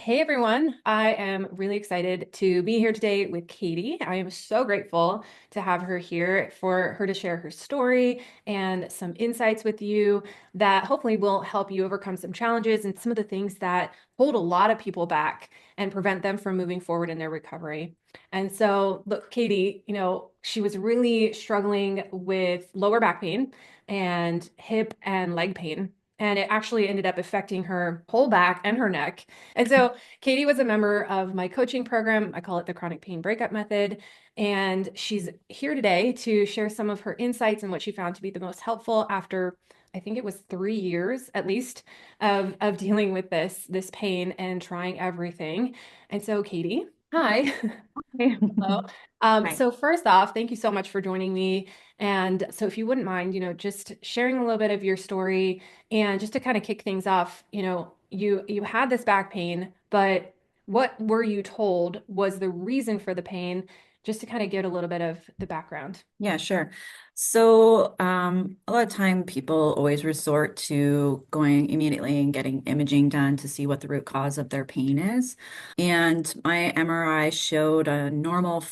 Hey everyone, I am really excited to be here today with Katie. I am so grateful to have her here for her to share her story and some insights with you that hopefully will help you overcome some challenges and some of the things that hold a lot of people back and prevent them from moving forward in their recovery. And so, look, Katie, she was really struggling with lower back pain and hip and leg pain. And it actually ended up affecting her whole back and her neck. And so Katie was a member of my coaching program. I call it the chronic pain breakup method. And she's here today to share some of her insights and what she found to be the most helpful after, I think it was 3 years at least of dealing with this pain and trying everything. And so Katie, hi. Okay. Hello. Right. So first off, thank you so much for joining me. And so if you wouldn't mind, just sharing a little bit of your story and just to kind of kick things off, you had this back pain, but what were you told was the reason for the pain? Just to kind of get a little bit of the background. Yeah, sure. So, a lot of time people always resort to going immediately and getting imaging done to see what the root cause of their pain is. And my MRI showed a normal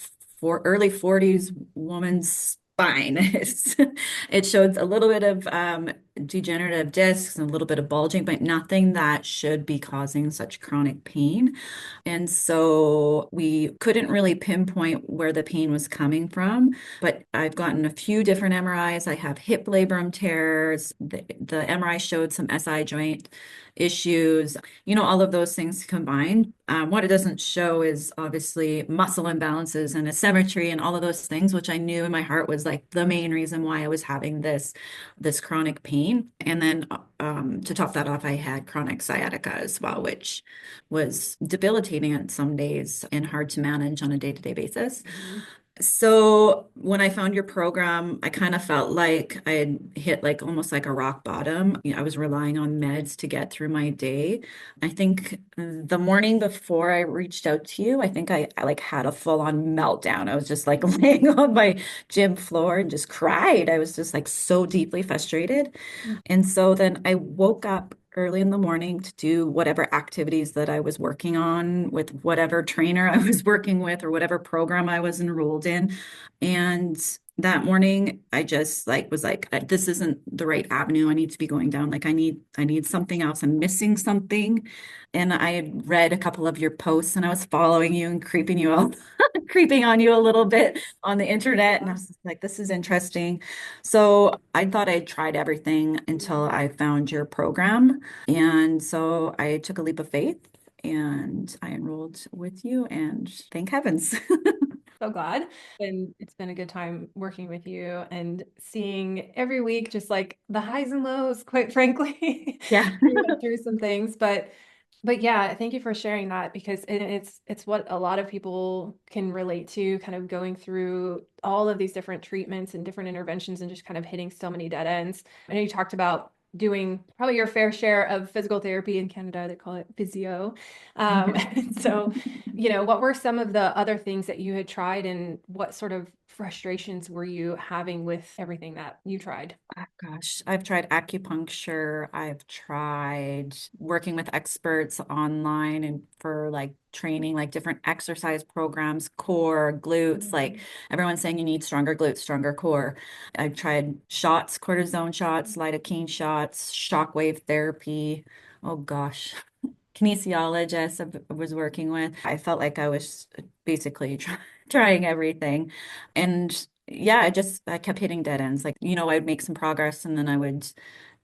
for early 40s woman's spine. It showed a little bit of degenerative discs and a little bit of bulging, but nothing that should be causing such chronic pain. And so we couldn't really pinpoint where the pain was coming from, but I've gotten a few different MRIs. I have hip labrum tears. The MRI showed some SI joint issues, all of those things combined. What it doesn't show is obviously muscle imbalances and asymmetry and all of those things, which I knew in my heart was like the main reason why I was having this chronic pain. And then to top that off, I had chronic sciatica as well, which was debilitating on some days and hard to manage on a day-to-day basis. Mhm. So when I found your program, I kind of felt like I had hit like almost like a rock bottom. I was relying on meds to get through my day. I think the morning before I reached out to you, I think I like had a full-on meltdown. I was just like laying on my gym floor and just cried. I was just like so deeply frustrated. And so then I woke up early in the morning to do whatever activities that I was working on with whatever trainer I was working with or whatever program I was enrolled in. And that morning I just like was like, this isn't the right avenue I need to be going down. Like I need something else. I'm missing something. And I had read a couple of your posts and I was following you and creeping you out, creeping on you a little bit on the internet. And I was just like, this is interesting. So I thought I'd tried everything until I found your program. And so I took a leap of faith and I enrolled with you, and thank heavens. So glad. And it's been a good time working with you and seeing every week just like the highs and lows, quite frankly. Yeah. We went through some things, but yeah, thank you for sharing that because it's what a lot of people can relate to, kind of going through all of these different treatments and different interventions and just kind of hitting so many dead ends. I know you talked about doing probably your fair share of physical therapy in Canada. They call it physio. And so what were some of the other things that you had tried and what sort of frustrations were you having with everything that you tried? Oh, gosh, I've tried acupuncture. I've tried working with experts online and for like training, like different exercise programs, core, glutes. Like Mhm. everyone's saying you need stronger glutes, stronger core. I've tried shots, cortisone shots, lidocaine shots, shockwave therapy. Oh gosh, kinesiologist I was working with. I felt like I was basically trying everything. And yeah, I kept hitting dead ends. Like, I'd make some progress and then I would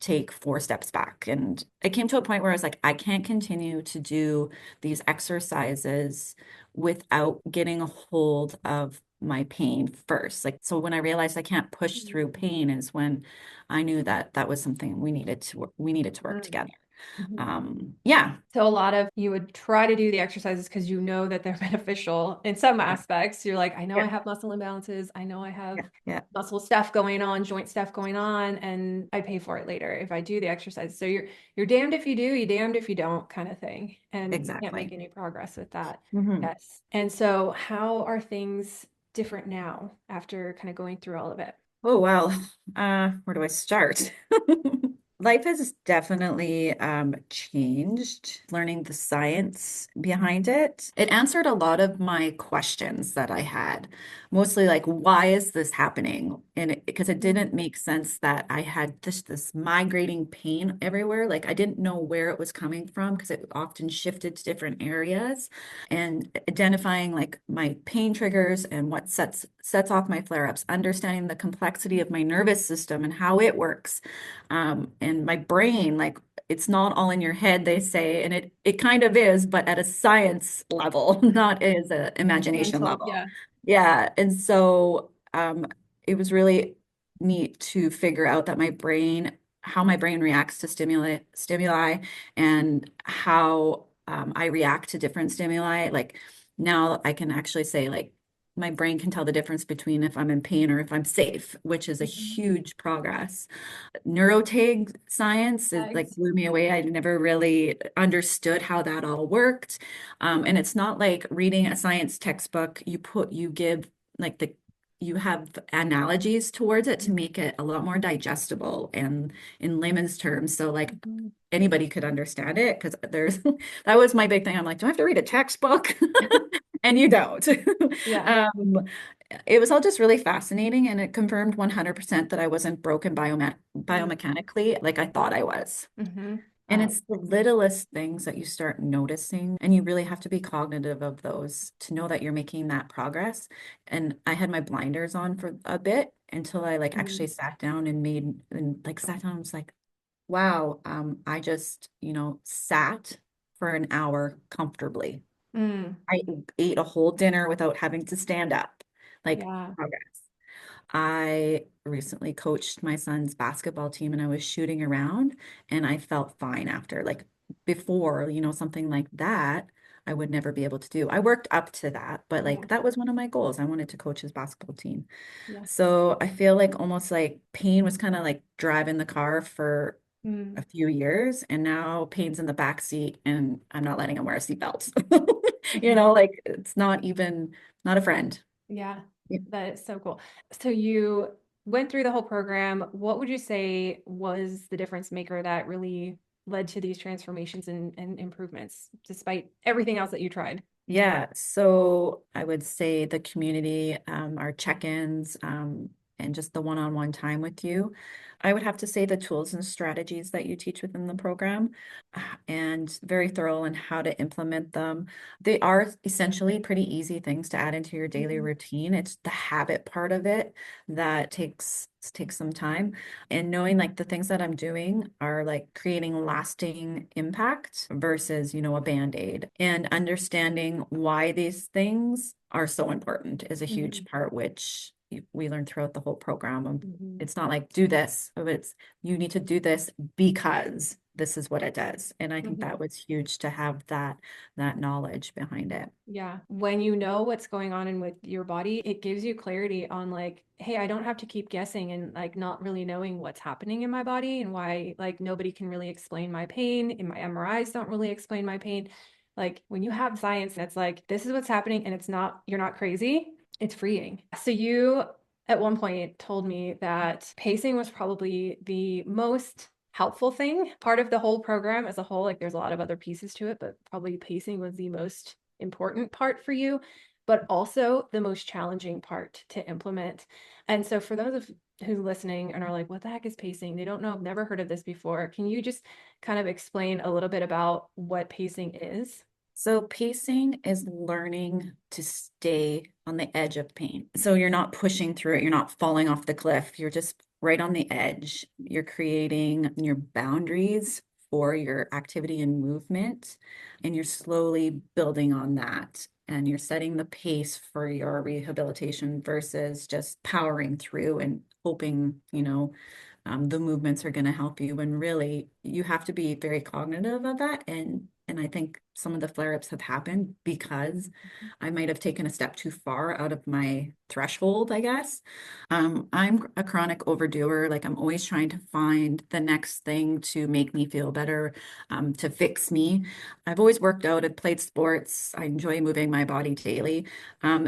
take 4 steps back. And it came to a point where I was like, I can't continue to do these exercises without getting a hold of my pain first. Like, so when I realized I can't push through pain is when I knew that that was something we needed to work Mhm. together. Mhm. Yeah. So a lot of you would try to do the exercises because you know that they're beneficial in some Yeah. aspects. You're like, I know I Yeah. have muscle imbalances. I know I have Yeah. Yeah. muscle stuff going on, joint stuff going on, and I pay for it later if I do the exercise. So you're damned if you do, you're damned if you don't kind of thing. And you can't make Exactly. any progress with that. Hmm. Yes. And so how are things different now after kind of going through all of it? Oh, well, where do I start? Life has definitely changed, learning the science behind it. It answered a lot of my questions that I had, mostly like, why is this happening? And because it Mm, didn't make sense that I had this migrating pain everywhere. Like I didn't know where it was coming from because it often shifted to different areas. And identifying like my pain triggers and what sets off my flare-ups, understanding the complexity of my nervous system and how it works and my brain, like it's not all in your head, they say, and it kind of is, but at a science level, not as an imagination mental, level. yeah. Yeah, and so it was really neat to figure out that how my brain reacts to stimuli, and how I react to different stimuli. Like now, I can actually say like my brain can tell the difference between if I'm in pain or if I'm safe, which is a Mhm. huge progress. Neurotag science is like Tags. blew me away. I never really understood how that all worked. And it's not like reading a science textbook. You give like you have analogies towards it to make it a lot more digestible and in layman's terms. So like Mhm. anybody could understand it because there's that was my big thing. I'm like, do I have to read a textbook? And you don't. Yeah. Um, it was all just really fascinating, and it confirmed 100% that I wasn't broken Mm. biomechanically like I thought I was. Hmm. And Wow. it's the littlest things that you start noticing, and you really have to be cognitive of those to know that you're making that progress. And I had my blinders on for a bit until I like Mm. actually sat down and made and like sat down and was like, wow, I just, sat for an hour comfortably. Mm. I ate a whole dinner without having to stand up. Like Yeah. progress. I recently coached my son's basketball team and I was shooting around and I felt fine after. Like before, something like that, I would never be able to do. I worked up to that, but Yeah. like that was one of my goals. I wanted to coach his basketball team. Yeah. So I feel like almost like pain was kind of like driving the car for a Mm. few years, and now pain's in the back seat and I'm not letting him wear a seatbelt. Mhm. Like it's not a friend. Yeah. Yeah. That is so cool. So you went through the whole program. What would you say was the difference maker that really led to these transformations and improvements, despite everything else that you tried? Yeah, so I would say the community, our check-ins, and just the one-on-one time with you. I would have to say the tools and strategies that you teach within the program, and very thorough in how to implement them. They are essentially pretty easy things to add into your daily Mhm. routine. It's the habit part of it that takes some time. And knowing like the things that I'm doing are like creating lasting impact versus, a band-aid. And understanding why these things are so important is a huge Mhm. part, which we learn throughout the whole program. Mhm. It's not like do this, but it's you need to do this because this is what it does. And I think that Mhm. was huge to have that knowledge behind it. Yeah. When you know what's going on in with your body, it gives you clarity on like, hey, I don't have to keep guessing and like not really knowing what's happening in my body and why like nobody can really explain my pain and my MRIs don't really explain my pain. Like when you have science that's like, this is what's happening and you're not crazy, it's freeing. So you at one point told me that pacing was probably the most helpful thing, part of the whole program as a whole. Like there's a lot of other pieces to it, but probably pacing was the most important part for you, but also the most challenging part to implement. And so for those of who's listening and are like, what the heck is pacing? They don't know, I've never heard of this before. Can you just kind of explain a little bit about what pacing is? So pacing is learning to stay on the edge of pain. So you're not pushing through it, you're not falling off the cliff, you're just right on the edge. You're creating your boundaries for your activity and movement, and you're slowly building on that. And you're setting the pace for your rehabilitation versus just powering through and hoping, the movements are going to help you when really you have to be very cognitive of that. And I think some of the flare-ups have happened because I might have taken a step too far out of my threshold, I guess. I'm a chronic overdoer. Like I'm always trying to find the next thing to make me feel better, to fix me. I've always worked out, I've played sports. I enjoy moving my body daily.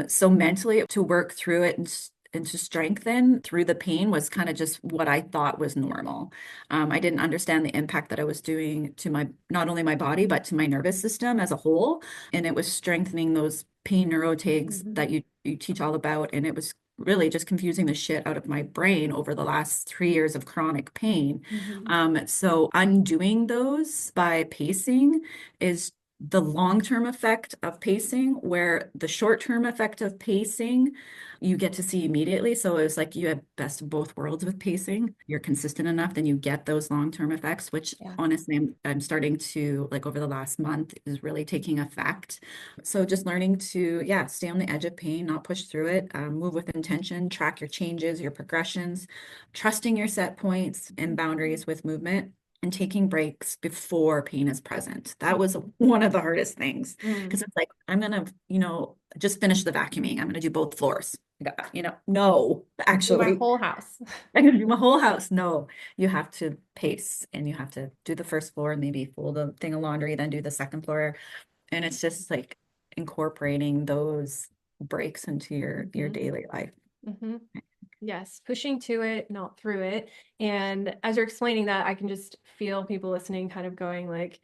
So mentally to work through it and to strengthen through the pain was kind of just what I thought was normal. I didn't understand the impact that I was doing to my, not only my body, but to my nervous system as a whole. And it was strengthening those pain neurotags Mhm. that you teach all about. And it was really just confusing the shit out of my brain over the last 3 years of chronic pain. Mhm. So undoing those by pacing is the long-term effect of pacing, where the short-term effect of pacing you get to see immediately. So it's like you have best of both worlds with pacing. You're consistent enough, then you get those long-term effects, which Yeah. honestly I'm starting to like over the last month is really taking effect. So just learning to, yeah, stay on the edge of pain, not push through it, move with intention, track your changes, your progressions, trusting your set points and boundaries with movement, and taking breaks before pain is present. That was one of the hardest things Mm. because it's like, I'm gonna, just finish the vacuuming. I'm gonna do both floors. No, Do my actually, whole house. I'm gonna do my whole house. No, you have to pace and you have to do the first floor, maybe fold a thing of laundry, then do the second floor. And it's just like incorporating those breaks into your Hmm. daily life. Hmm. Yes, pushing to it, not through it. And as you're explaining that, I can just feel people listening kind of going like,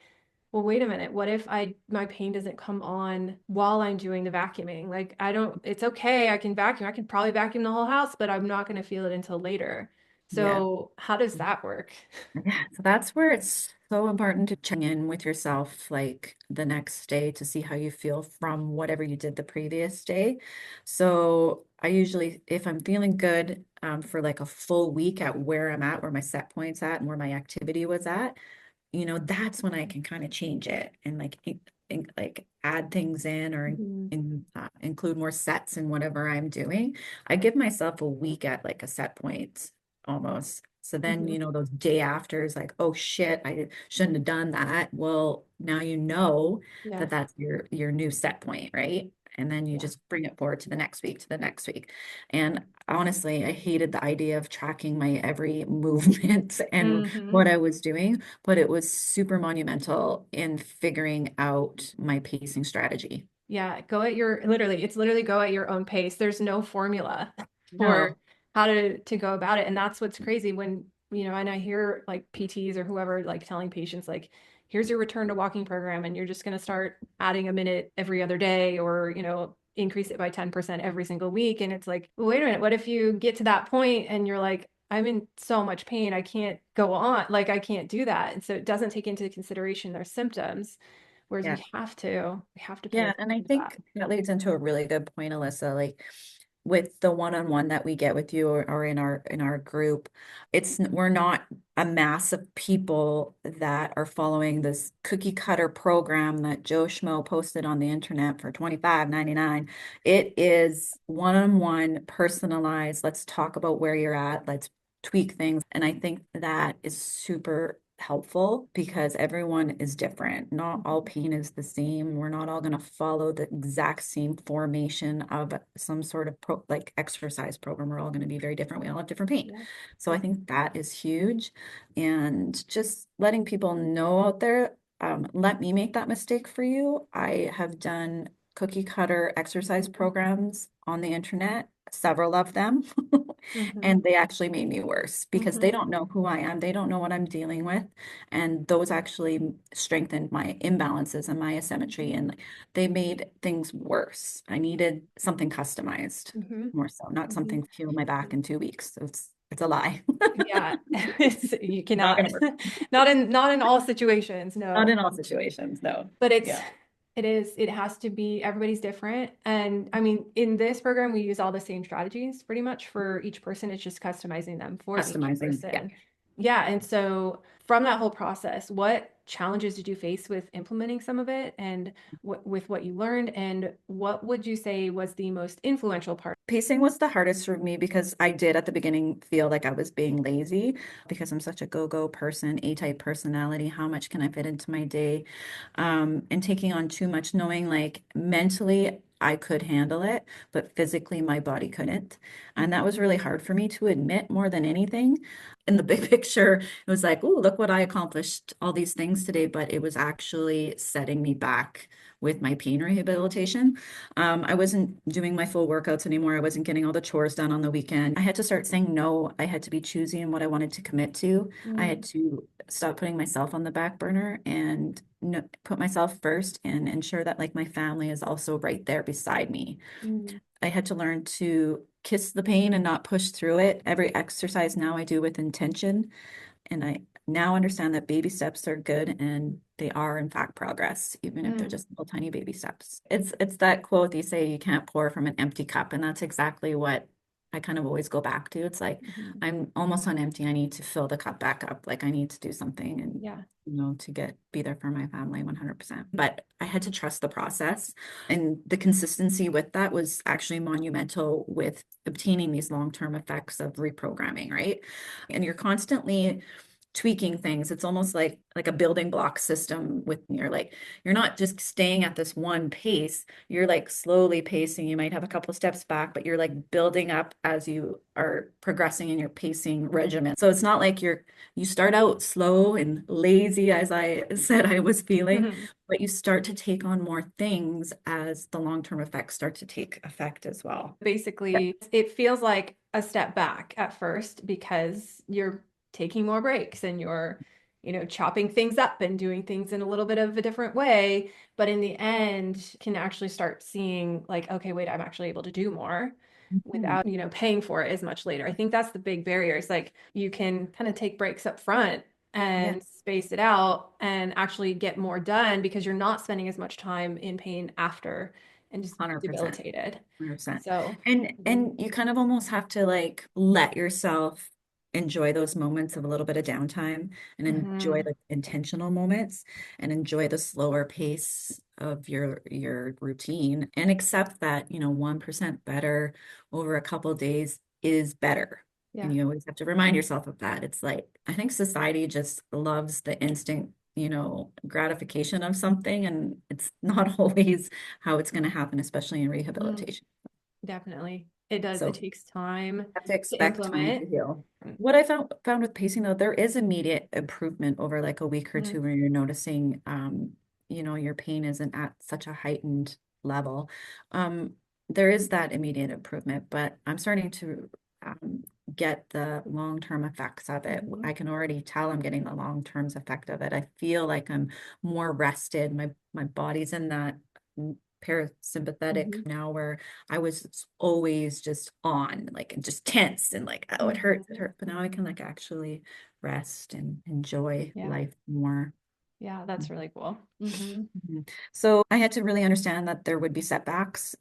well, wait a minute. What if my pain doesn't come on while I'm doing the vacuuming? Like I don't, it's okay. I can vacuum. I can probably vacuum the whole house, but I'm not going to feel it until later. Yeah. So how does that work? Yeah, so that's where it's so important to check in with yourself, like the next day to see how you feel from whatever you did the previous day. So I usually, if I'm feeling good, for like a full week at where I'm at, where my set point's at, and where my activity was at, that's when I can kind of change it and like like add things in or Mhm. include more sets in whatever I'm doing. I give myself a week at like a set point almost. So then, Mhm. those day afters, like, oh shit, I shouldn't have done that. Well, now you know that Yes. that's your new set point, right? And then you Yeah. just bring it forward to the next week, to the next week. And honestly, I hated the idea of tracking my every movement and Hmm. what I was doing, but it was super monumental in figuring out my pacing strategy. Yeah, go at your literally, it's literally go at your own pace. There's no formula for No. how to go about it. And that's what's crazy when, and I hear like PTs or whoever like telling patients like, here's your return to walking program and you're just going to start adding a minute every other day or, increase it by 10% every single week. And it's like, well, wait a minute, what if you get to that point and you're like, I'm in so much pain, I can't go on, like I can't do that. And so it doesn't take into consideration their symptoms. Whereas Yeah. we have to pay Yeah, and I attention to that. think that leads into a really good point, Alyssa. Like with the one-on-one that we get with you or in our group, we're not a mass of people that are following this cookie cutter program that Joe Schmo posted on the internet for 25.99. It is one-on-one, personalized. Let's talk about where you're at. Let's tweak things. And I think that is super helpful because everyone is different. Not all Mhm. pain is the same. We're not all going to follow the exact same formation of some sort of like exercise program. We're all going to be very different. We all have different pain. Yeah. So I think that is huge. And just letting people know out there, let me make that mistake for you. I have done cookie cutter exercise programs on the internet, several of them. Hmm. And they actually made me worse because they Hmm. don't know who I am. They don't know what I'm dealing with. And those actually strengthened my imbalances and my asymmetry. And they made things worse. I needed something customized Hmm. more so, not Hmm. something to heal my back in 2 weeks. So it's a lie. Yeah. You Not cannot, gonna work. not in all situations, Not no. in all situations, no. But Yeah. it has to be, everybody's different. And I mean, in this program, we use all the same strategies pretty much for each person. It's just customizing them for each Customizing. Yeah. person. Yeah. And so from that whole process, what challenges did you face with implementing some of it and with what you learned? And what would you say was the most influential part? Pacing was the hardest for me because I did at the beginning feel like I was being lazy because I'm such a go-go person, A-type personality. How much can I fit into my day? And taking on too much, knowing like mentally I could handle it, but physically my body couldn't. And that was really hard for me to admit more than anything. In the big picture, it was like, oh, look what I accomplished, all these things today, but it was actually setting me back with my pain rehabilitation. I wasn't doing my full workouts anymore. I wasn't getting all the chores done on the weekend. I had to start saying no. I had to be choosy in what I wanted to commit to. I had Mm, to stop putting myself on the back burner and no, put myself first and ensure that like my family is also right there beside me. mm, I had to learn to kiss the pain and not push through it. Every exercise now I do with intention. And I now understand that baby steps are good and they are in fact progress, even if they're mm, just little tiny baby steps. It's that quote they say you can't pour from an empty cup. And that's exactly what I kind of always go back to. It's like mhm. I'm almost on empty. I need to fill the cup back up. Like I need to do something and Yeah. to get be there for my family 100%. But I had to trust the process. And the consistency with that was actually monumental with obtaining these long-term effects of reprogramming, right? And you're constantly tweaking things. It's almost like a building block system with you're not just staying at this one pace. You're like slowly pacing. You might have a couple steps back, but you're like building up as you are progressing in your pacing regimen. So it's not like you start out slow and lazy, as I said I was feeling, Mhm. but you start to take on more things as the long-term effects start to take effect as well. Basically, it feels like a step back at first because you're taking more breaks and you're, chopping things up and doing things in a little bit of a different way. But in the end, can actually start seeing like, okay, wait, I'm actually able to do more Mhm. without, paying for it as much later. I think that's the big barrier. It's like you can kind of take breaks up front and Yes. space it out and actually get more done because you're not spending as much time in pain after and just 100%. debilitated. 100%. So, And you kind of almost have to like let yourself enjoy those moments of a little bit of downtime and enjoy mhm, the intentional moments and enjoy the slower pace of your routine and accept that, 1% better over a couple days is better. yeah. And you always have to remind yourself of that. It's like I think society just loves the instant, gratification of something, and it's not always how it's going to happen, especially in Mm, rehabilitation. definitely. It does. It So takes time have to to expect time to implement. heal. What I found with pacing though, there is immediate improvement over like a week or Mm, two where you're noticing your pain isn't at such a heightened level. Um, there is that immediate improvement, but I'm starting to um get the long-term effects of it. mhm, I can already tell I'm getting the long-term effect of it. I feel like I'm more rested. My body's in that parasympathetic mhm, now where I was always just on, like and just tense and like, oh, it hurts, it mhm. hurts. But now I can like actually rest and enjoy Yeah. life more. Yeah, that's really cool. Hmm. Mhm. So I had to really understand that there would be setbacks.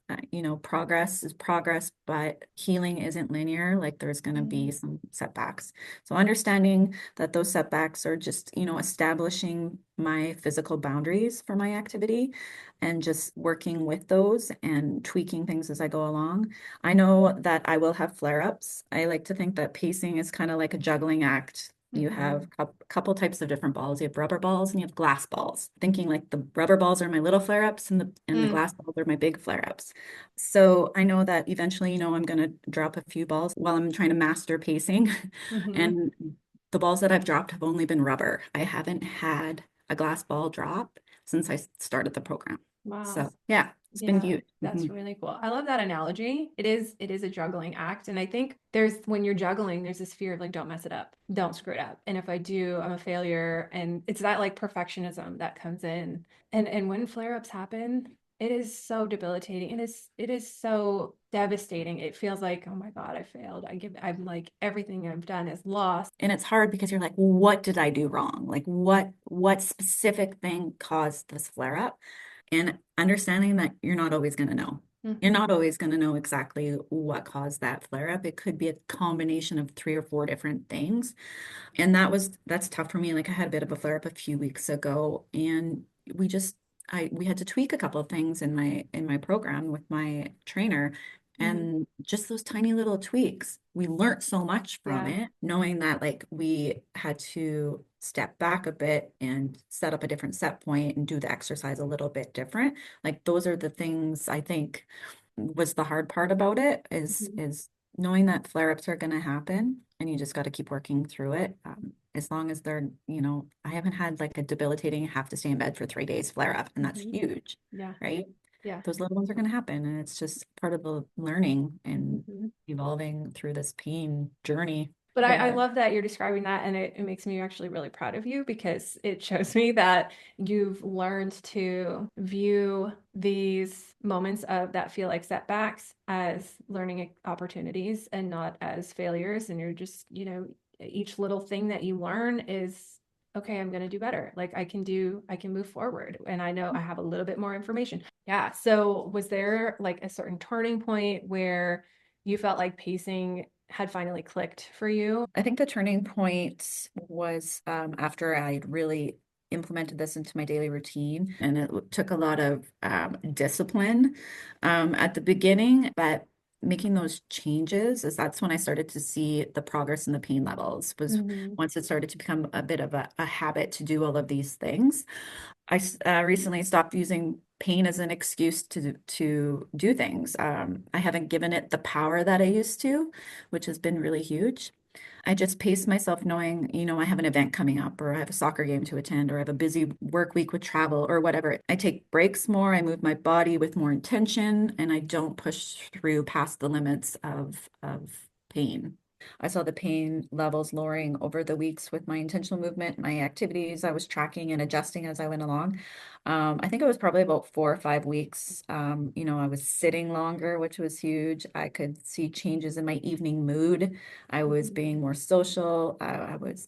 Progress is progress, but healing isn't linear. Like there's going to be Hmm. some setbacks. So understanding that those setbacks are just, establishing my physical boundaries for my activity and just working with those and tweaking things as I go along. I know that I will have flare-ups. I like to think that pacing is kind of like a juggling act. You have Hmm. a couple types of different balls. You have rubber balls and you have glass balls. Thinking like the rubber balls are my little flare-ups and the Mm, glass balls are my big flare-ups. So I know that eventually, I'm going to drop a few balls while I'm trying to master pacing. hmm. And the balls that I've dropped have only been rubber. I haven't had a glass ball drop since I started the program. Wow. So yeah, it's been Yeah, huge. that's Mhm. really cool. I love that analogy. It is a juggling act. And I think there's when you're juggling, there's this fear of like, don't mess it up. Don't screw it up. And if I do, I'm a failure. And it's that like perfectionism that comes in. And when flare-ups happen, it is so debilitating. It is so devastating. It feels like, oh my God, I failed. I'm like everything I've done is lost. And it's hard because you're like, what did I do wrong? Like what specific thing caused this flare up? And understanding that you're not always going to know. You're Mhm. not always going to know exactly what caused that flare up. It could be a combination of three or four different things. And that's tough for me. Like I had a bit of a flare up a few weeks ago and we just we had to tweak a couple of things in my program with my trainer Mhm. and just those tiny little tweaks. We learned so much from Yeah. it, knowing that like we had to step back a bit and set up a different set point and do the exercise a little bit different. Like those are the things I think was the hard part about it is Mhm. is knowing that flare-ups are going to happen and you just got to keep working through it. as long as they're, I haven't had like a debilitating have to stay in bed for 3 days flare up, and that's Hmm. huge, Yeah. right? Yeah. Those little ones are going to happen, and it's just part of the learning and Mhm. evolving through this pain journey. But I Yeah. love that you're describing that, and it makes me actually really proud of you because it shows me that you've learned to view these moments of that feel like setbacks as learning opportunities and not as failures. And you're just, each little thing that you learn is, okay, I'm going to do better. Like I can move forward. And I know I have a little bit more information. Yeah. So was there like a certain turning point where you felt like pacing had finally clicked for you? I think the turning point was after I really implemented this into my daily routine, and it took a lot of discipline at the beginning, but making those changes is that's when I started to see the progress in the pain levels was Hmm. once it started to become a bit of a habit to do all of these things. I recently stopped using pain as an excuse to do things. I haven't given it the power that I used to, which has been really huge. I just pace myself knowing, I have an event coming up, or I have a soccer game to attend, or I have a busy work week with travel or whatever. I take breaks more, I move my body with more intention, and I don't push through past the limits of pain. I saw the pain levels lowering over the weeks with my intentional movement, my activities I was tracking and adjusting as I went along. I think it was probably about 4 or 5 weeks. I was sitting longer, which was huge. I could see changes in my evening mood. I was being more social.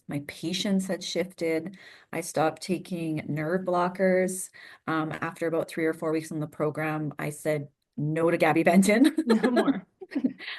My patience had shifted. I stopped taking nerve blockers. After about 3 or 4 weeks in the program, I said no to Gabapentin. No more.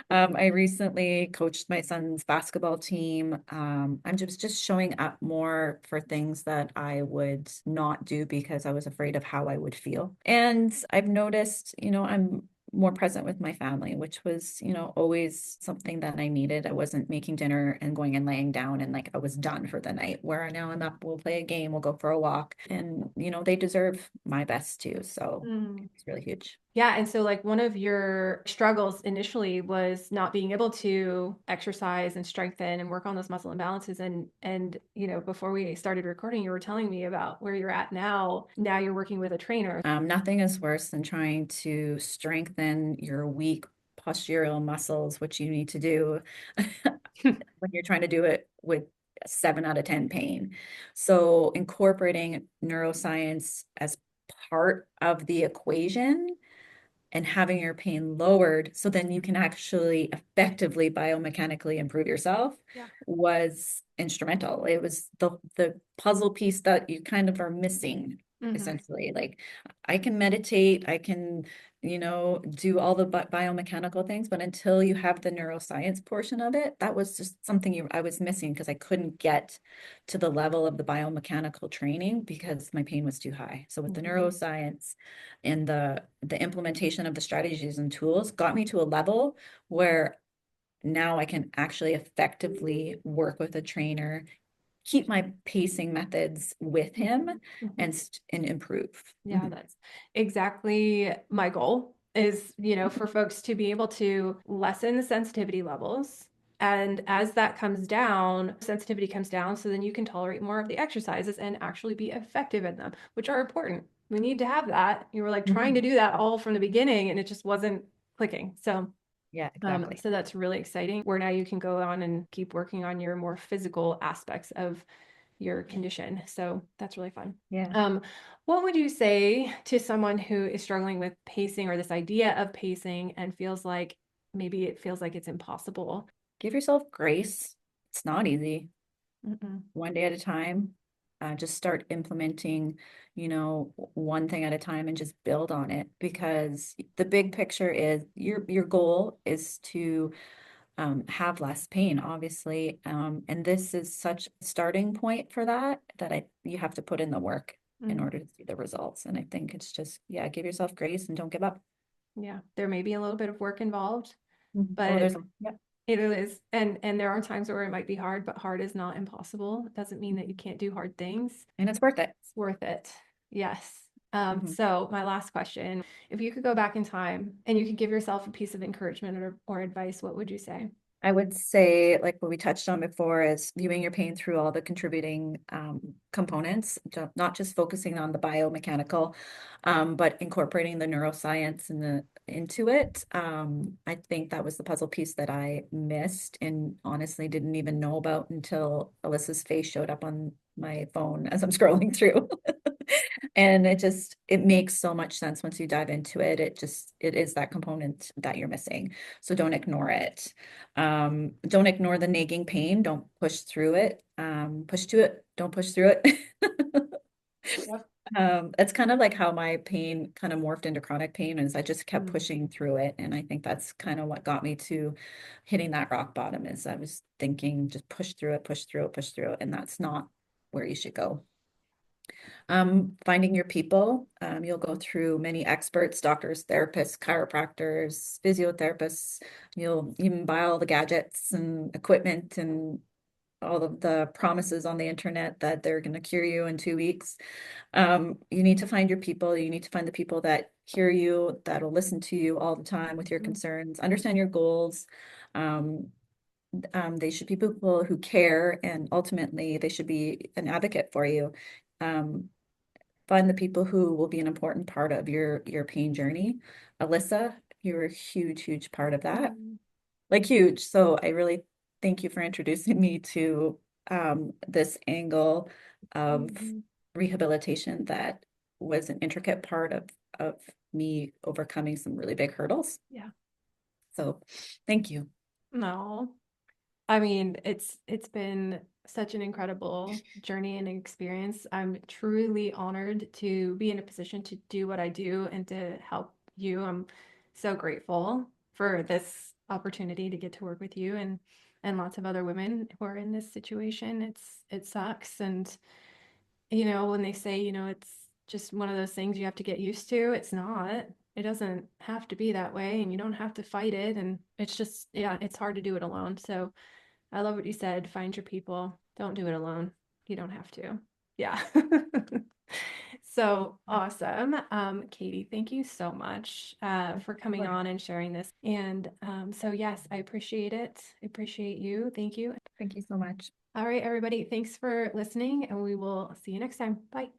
I recently coached my son's basketball team. I'm just showing up more for things that I would not do because I was afraid of how I would feel. And I've noticed, I'm more present with my family, which was, always something that I needed. I wasn't making dinner and going and laying down and like I was done for the night. Where now I'm up, we'll play a game, we'll go for a walk, and they deserve my best too. So Mm. it's really huge. Yeah, and so like one of your struggles initially was not being able to exercise and strengthen and work on those muscle imbalances and before we started recording you were telling me about where you're at now. Now you're working with a trainer. Nothing is worse than trying to strengthen your weak postural muscles, which you need to do when you're trying to do it with 7 out of 10 pain. So incorporating neuroscience as part of the equation and having your pain lowered so then you can actually effectively biomechanically improve yourself Yeah. was instrumental. It was the puzzle piece that you kind of are missing Hmm. essentially. Like I can meditate, I can, do all the biomechanical things, but until you have the neuroscience portion of it, that was just something I was missing because I couldn't get to the level of the biomechanical training because my pain was too high. So with the Hmm. neuroscience and the implementation of the strategies and tools got me to a level where now I can actually effectively work with a trainer, keep my pacing methods with him, Hmm. and improve. Yeah, Mhm. that's exactly my goal is, for folks to be able to lessen the sensitivity levels. And as that comes down, sensitivity comes down, so then you can tolerate more of the exercises and actually be effective in them, which are important. We need to have that. You were like trying to Mhm. do that all from the beginning and it just wasn't clicking. Yeah, exactly. So that's really exciting where now you can go on and keep working on your more physical aspects of your condition. So that's really fun. Yeah. Um, what would you say to someone who is struggling with pacing or this idea of pacing and feels like maybe it feels like it's impossible? Give yourself grace. It's not easy. Mm-mm. One day at a time. Just start implementing, one thing at a time and just build on it because the big picture is your goal is to have less pain, obviously. And this is such a starting point for that you have to put in the work in Mm. order to see the results. And I think it's just, yeah, give yourself grace and don't give up. Yeah, there may be a little bit of work involved, Mhm. Oh, but there's, yeah, it is, and there are times where it might be hard, but hard is not impossible. It doesn't mean that you can't do hard things. and it's worth it. It's worth it. Yes. Mhm. So my last question, if you could go back in time and you could give yourself a piece of encouragement or advice, what would you say? I would say, like what we touched on before, is viewing your pain through all the contributing components, not just focusing on the biomechanical, but incorporating the neuroscience into it. I think that was the puzzle piece that I missed and honestly didn't even know about until Alyssa's face showed up on my phone as I'm scrolling through. And it makes so much sense once you dive into it. It is that component that you're missing. So don't ignore it. Don't ignore the nagging pain. Don't push through it. Push to it. Don't push through it. Yep. It's kind of like how my pain kind of morphed into chronic pain is I just kept Mm, pushing through it. And I think that's kind of what got me to hitting that rock bottom is I was thinking just push through it, push through it, push through it. And that's not where you should go. Finding your people. You'll go through many experts, doctors, therapists, chiropractors, physiotherapists. You'll even buy all the gadgets and equipment and all of the promises on the internet that they're going to cure you in 2 weeks. You need to find your people. You need to find the people that hear you, that'll listen to you all the time with your mhm, concerns, understand your goals. Um, they should be people who care, and ultimately, they should be an advocate for you. Um, Find the people who will be an important part of your pain journey. Alissa, you're a huge part of that. mm, Like huge. So I really thank you for introducing me to this angle of mhm. rehabilitation that was an intricate part of me overcoming some really big hurdles. Yeah. So thank you. No. I mean, it's been such an incredible journey and experience. I'm truly honored to be in a position to do what I do and to help you. I'm so grateful for this opportunity to get to work with you and lots of other women who are in this situation. It sucks. And when they say, it's just one of those things you have to get used to, it's not. It doesn't have to be that way, and you don't have to fight it. And it's just, yeah, it's hard to do it alone. So I love what you said. Find your people. Don't do it alone. You don't have to. Yeah. So awesome. Katie, thank you so much for coming Sure. on and sharing this. And so, yes, I appreciate it. I appreciate you. Thank you. Thank you so much. All right, everybody. Thanks for listening, and we will see you next time. Bye.